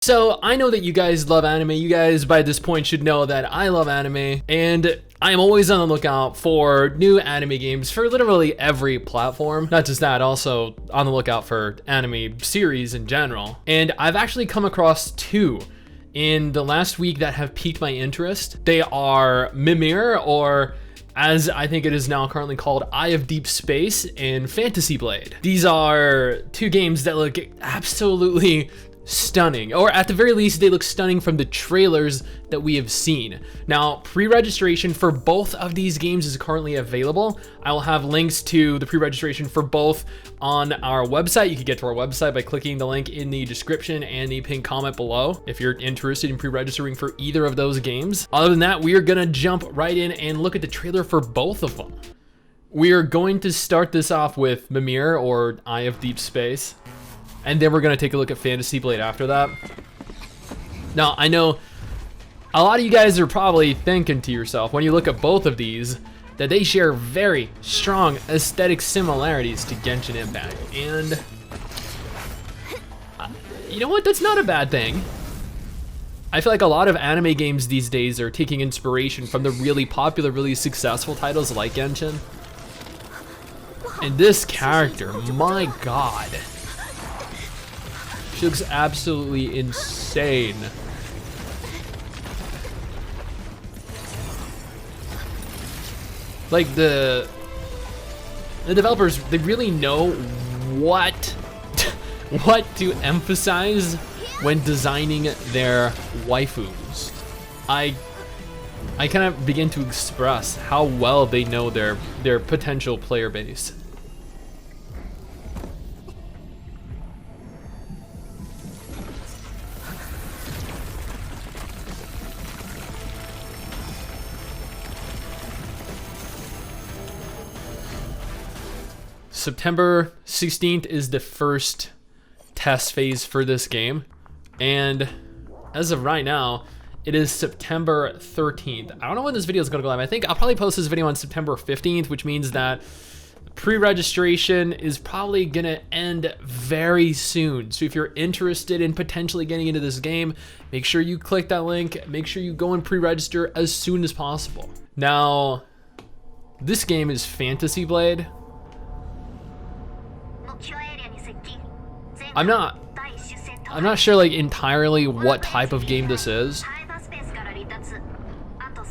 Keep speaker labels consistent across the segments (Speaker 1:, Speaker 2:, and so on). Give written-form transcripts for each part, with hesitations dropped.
Speaker 1: So I know that you guys love anime. You guys by this point should know that I love anime, and I am always on the lookout for new anime games for literally every platform. Not just that, also on the lookout for anime series in general. And I've actually come across two in the last week that have piqued my interest. They are Mimir, or as I think it is now currently called, Eye of Deep Space, and Fantasy Blade. These are two games that look absolutely stunning, or at the very least they look stunning from the trailers that we have seen. Now, pre-registration for both of these games is currently available. I will have links to the pre-registration for both on our website. You can get to our website by clicking the link in the description and the pinned comment below if you're interested in pre-registering for either of those games. Other than that, we are gonna jump right in and look at the trailer for both of them. We are going to start this off with Mimir, or Eye of Deep Space, and then we're gonna take a look at Fantasy Blade after that. Now, I know a lot of you guys are probably thinking to yourself, when you look at both of these, that they share very strong aesthetic similarities to Genshin Impact. And you know what? That's not a bad thing. I feel like a lot of anime games these days are taking inspiration from the really popular, really successful titles like Genshin. And this character, my god. She looks absolutely insane. Like the developers, they really know what to emphasize when designing their waifus. I kind of begin to express how well they know their potential player base. September 16th is the first test phase for this game, and as of right now, it is September 13th. I don't know when this video is going to go live. I think I'll probably post this video on September 15th, which means that pre-registration is probably going to end very soon. So if you're interested in potentially getting into this game, make sure you click that link. Make sure you go and pre-register as soon as possible. Now, this game is Fantasy Blade. I'm not sure like entirely what type of game this is.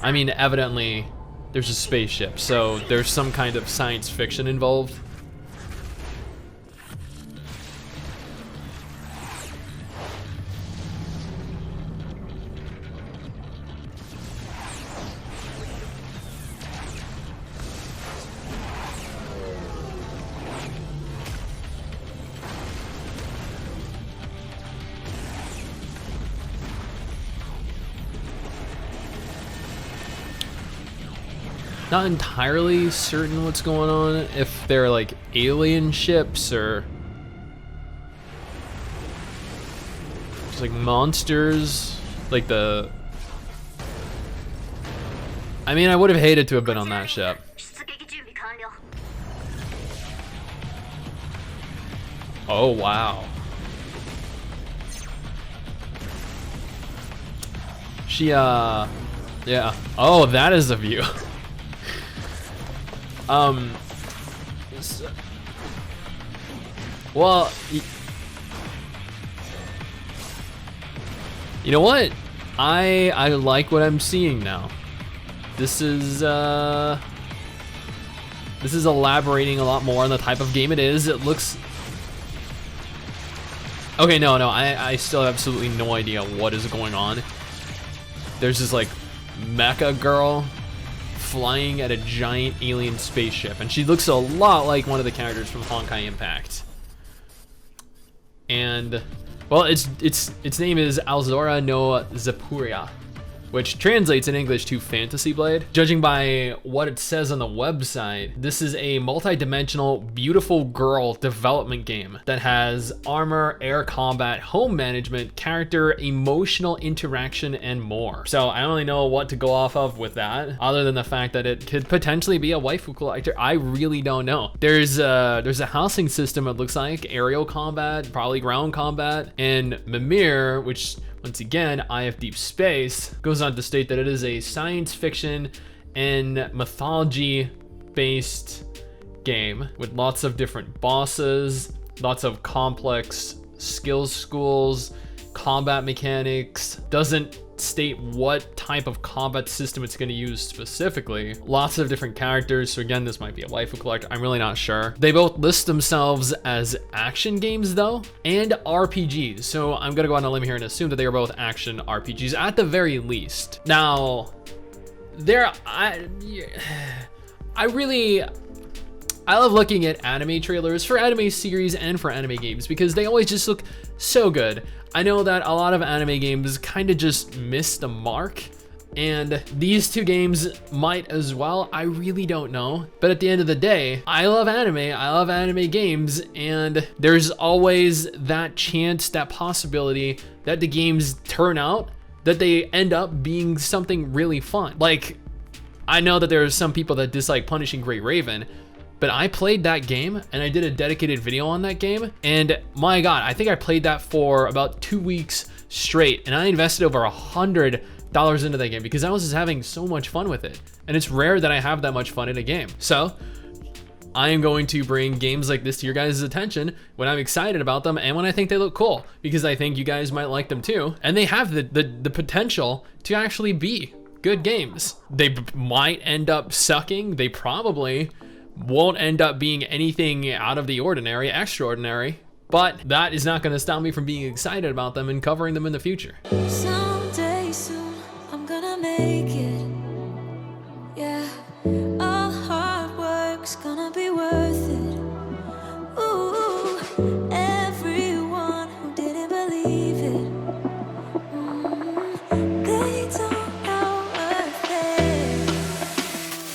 Speaker 1: I mean, evidently there's a spaceship, so there's some kind of science fiction involved. Not entirely certain what's going on, if they're like alien ships or just like monsters, like the... I mean, I would have hated to have been on that ship. Oh, wow. She, yeah. Oh, that is the view. Well, you know what? I like what I'm seeing now. This is elaborating a lot more on the type of game it is. It looks... Okay, no, I still have absolutely no idea what is going on. There's this like mecha girl flying at a giant alien spaceship, and she looks a lot like one of the characters from Honkai Impact. And well, its name is Aozora no Xipuria, which translates in English to Fantasy Blade. Judging by what it says on the website, this is a multi-dimensional, beautiful girl development game that has armor, air combat, home management, character, emotional interaction, and more. So I don't really know what to go off of with that, other than the fact that it could potentially be a waifu collector. I really don't know. There's a housing system, it looks like, aerial combat, probably ground combat, and Mimir, which once again, Eye of Deep Space, goes on to state that it is a science fiction and mythology based game with lots of different bosses, lots of complex skills schools, combat mechanics. Doesn't state what type of combat system it's going to use specifically. Lots of different characters, so again, this might be a waifu collector. I'm really not sure. They both list themselves as action games though, and RPGs, so I'm gonna go on a limb here and assume that they are both action RPGs at the very least. Now, I love looking at anime trailers for anime series and for anime games because they always just look so good. I know that a lot of anime games kind of just miss the mark, and these two games might as well. I really don't know. But at the end of the day, I love anime games, and there's always that chance, that possibility that the games turn out, that they end up being something really fun. Like, I know that there are some people that dislike Punishing Gray Raven, but I played that game and I did a dedicated video on that game, and my God, I think I played that for about 2 weeks straight, and I invested over $100 into that game because I was just having so much fun with it. And it's rare that I have that much fun in a game. So I am going to bring games like this to your guys' attention when I'm excited about them and when I think they look cool, because I think you guys might like them too. And they have the potential to actually be good games. They might end up sucking. They probably won't end up being anything out of the ordinary, extraordinary, but that is not going to stop me from being excited about them and covering them in the future.
Speaker 2: Someday soon, I'm gonna make it.